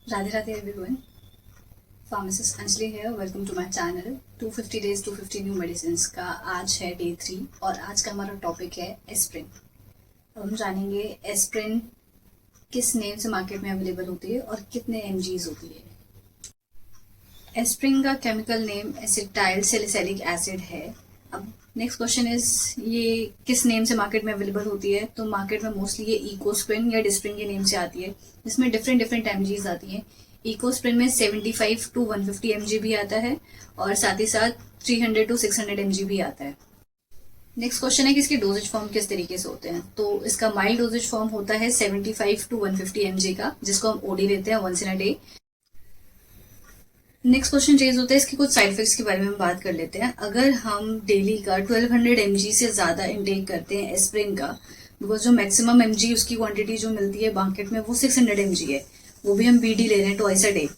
Radhe Radhe everyone, pharmacist Anjali है। Welcome to my channel 250 days 250 new medicine का। आज है डे 3 और आज का हमारा टॉपिक है एस्प्रिन। अब हम जानेंगे एस्प्रिन किस नेम से मार्केट में अवेलेबल होती है और कितने एमजीज होती है। एस्प्रिन का chemical name acetyl salicylic acid है। अब नेक्स्ट क्वेश्चन इज ये किस नेम से मार्केट में अवेलेबल होती है। तो मार्केट में मोस्टली ये इकोस्प्रिन या डिस्प्रिन के नेम से आती है, जिसमें डिफरेंट डिफरेंट एमजीज आती हैं। इकोस्प्रिन में 75 to 150 एमजी भी आता है और साथ ही साथ 300 to 600 एमजी भी आता है। नेक्स्ट क्वेश्चन है कि इसके डोजेज फॉर्म किस तरीके से होते हैं। तो इसका माइल्ड डोजेज फॉर्म होता है 75 to 150 एमजी का, जिसको हम ओडी लेते हैं once in a day. Next question raise होता है इसके कुछ साइड इफेक्ट्स के बारे में हम बात कर लेते हैं। अगर हम डेली का 1200 एमजी से ज्यादा इनटेक करते हैं एस्प्रिन का, बिकॉज जो मैक्सिमम एमजी उसकी क्वांटिटी जो मिलती है मार्केट में वो 600 एमजी है, वो भी हम बीडी ले रहे हैं ट्वाइस अ डे,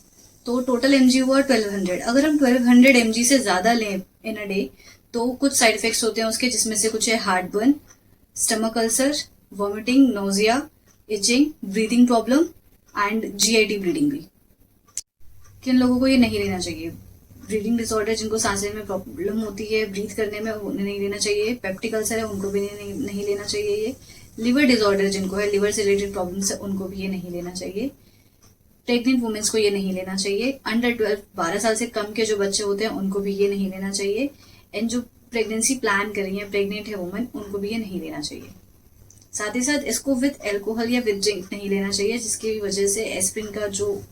तो टोटल एमजी हुआ 1200। अगर हम 1200 एमजी से ज्यादा लें इन अ डे तो कुछ साइड इफेक्ट्स होते हैं उसके, जिसमें से कुछ है heartburn, stomach ulcer, vomiting, nausea, itching, breathing problem and GIT bleeding भी। किन लोगों को ये नहीं लेना चाहिए? ब्रीदिंग डिसऑर्डर, जिनको सांस लेने में प्रॉब्लम होती है, ब्रीथ करने में, उन्हें नहीं लेना चाहिए। पेप्टिक अल्सर है, उनको भी नहीं लेना चाहिए ये। लिवर डिसऑर्डर जिनको है, लिवर से रिलेटेड प्रॉब्लम्स है, उनको भी ये नहीं लेना चाहिए। प्रेग्नेंट वुमेन्स को ये नहीं लेना चाहिए। अंडर 12 12 साल से कम के जो बच्चे होते हैं उनको भी ये नहीं लेना चाहिए। एंड जो प्रेगनेंसी प्लान कर रही है, प्रेग्नेंट है वुमेन, उनको भी ये नहीं लेना चाहिए। साथ ही साथ इसको विद एल्कोहल या विद ड्रिंक नहीं लेना चाहिए, जिसकी वजह से एस्प्रिन का जो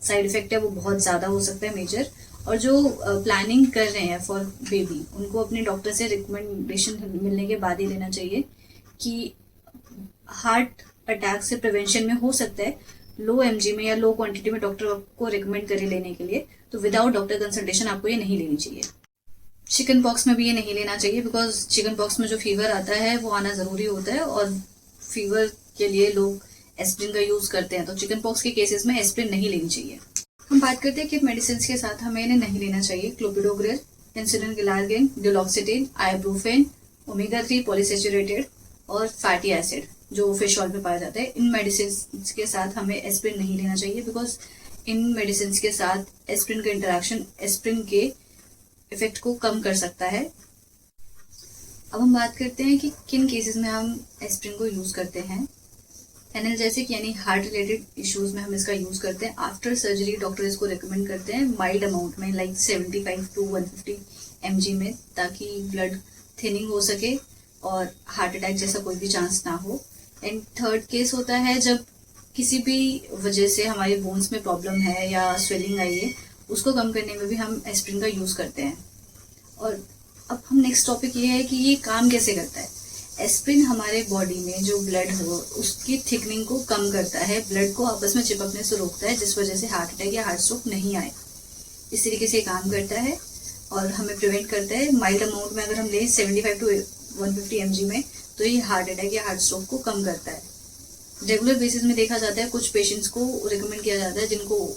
साइड इफेक्ट है वो बहुत ज्यादा हो सकता है, मेजर। और जो प्लानिंग कर रहे हैं फॉर बेबी, उनको अपने डॉक्टर से रिकमेंडेशन मिलने के बाद ही लेना चाहिए कि हार्ट अटैक से प्रिवेंशन में हो सकता है लो एमजी में या लो क्वांटिटी में डॉक्टर आपको रिकमेंड करे लेने के लिए, तो विदाउट डॉक्टर कंसल्टेशन आपको ये नहीं लेनी चाहिए। चिकन पॉक्स में भी ये नहीं लेना चाहिए, बिकॉज चिकन पॉक्स में जो फीवर आता है वो आना जरूरी होता है और फीवर के लिए लोग एस्प्रिन का यूज करते हैं, तो चिकन पॉक्स के केसेस में एस्प्रिन नहीं लेनी चाहिए। हम बात करते हैं कि मेडिसिन के साथ हमें इन्हें नहीं लेना चाहिए। क्लोपिडोग्रेल, इंसुलिन ग्लार्गिन, डिलॉक्सिटिन, आइब्रूफेन, ओमेगा 3 पॉलीसेचुरेटेड और फैटी एसिड जो फिश ऑयल में पाया जाता है, इन मेडिसिन के साथ हमें एस्प्रिन नहीं लेना चाहिए, बिकॉज इन मेडिसिन के साथ एस्प्रिन का इंटरेक्शन एस्प्रिन के इफेक्ट को कम कर सकता है। अब हम बात करते हैं कि किन केसेस में हम एस्प्रिन को यूज करते हैं। एनाल्जेसिक यानी हार्ट रिलेटेड इश्यूज में हम इसका यूज करते हैं। आफ्टर सर्जरी डॉक्टर इसको रिकमेंड करते हैं माइल्ड अमाउंट में, लाइक 75 to 150 एमजी में, ताकि ब्लड थिनिंग हो सके और हार्ट अटैक जैसा कोई भी चांस ना हो। एंड थर्ड केस होता है जब किसी भी वजह से हमारे बोन्स में प्रॉब्लम है या स्वेलिंग आई है, उसको कम करने में भी हम एस्प्रिन का यूज करते हैं। और अब हम नेक्स्ट टॉपिक ये है कि ये काम कैसे करता है। एस्प्रिन हमारे बॉडी में जो ब्लड हो उसकी थिकनिंग को कम करता है, ब्लड को आपस में चिपकने से रोकता है, जिस वजह से हार्ट अटैक या हार्ट स्ट्रोक नहीं आए। इस तरीके से काम करता है और हमें प्रिवेंट करता है। माइल्ड अमाउंट में अगर हम लें 75 to 150 एमजी में, तो ये हार्ट अटैक या हार्ट स्ट्रोक को कम करता है। रेगुलर बेसिस में देखा जाता है, कुछ पेशेंट्स को रिकमेंड किया जाता है जिनको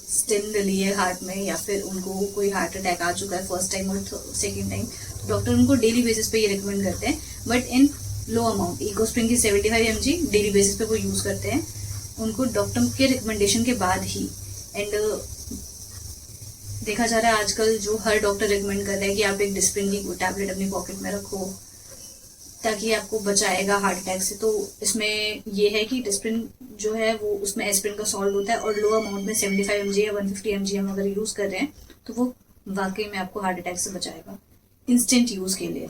स्टेंट डली है हार्ट में, या फिर उनको कोई हार्ट अटैक आ चुका है फर्स्ट टाइम और सेकेंड टाइम, तो डॉक्टर उनको डेली बेसिस पे ये रिकमेंड करते हैं, but in low amount. Ecosprin की 75 एमजी डेली बेसिस पे वो यूज करते हैं, उनको डॉक्टर के रिकमेंडेशन के बाद ही। एंड देखा जा रहा है आजकल जो हर डॉक्टर रिकमेंड कर रहा है कि आप एक डिस्प्रिन की टैबलेट अपनी पॉकेट में रखो ताकि आपको बचाएगा हार्ट अटैक से। तो इसमें ये है कि डिस्प्रिन जो है वो उसमें एस्प्रिन का सॉल्ट होता है और लो अमाउंट में 75 एमजी या 150 एमजी हम अगर यूज कर रहे हैं तो वो वाकई में आपको हार्ट अटैक से बचाएगा इंस्टेंट यूज के लिए।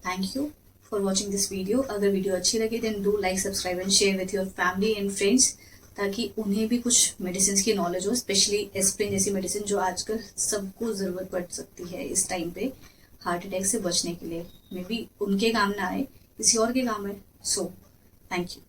Thank you for watching this video. अगर वीडियो अच्छी लगी then do like, subscribe and share with your family and friends, ताकि उन्हें भी कुछ मेडिसिन की नॉलेज हो, स्पेशली एस्प्रिन जैसी मेडिसिन जो आजकल सबको जरूरत पड़ सकती है इस टाइम पे हार्ट अटैक से बचने के लिए। मे बी उनके काम ना आए, किसी और के काम है। So thank you.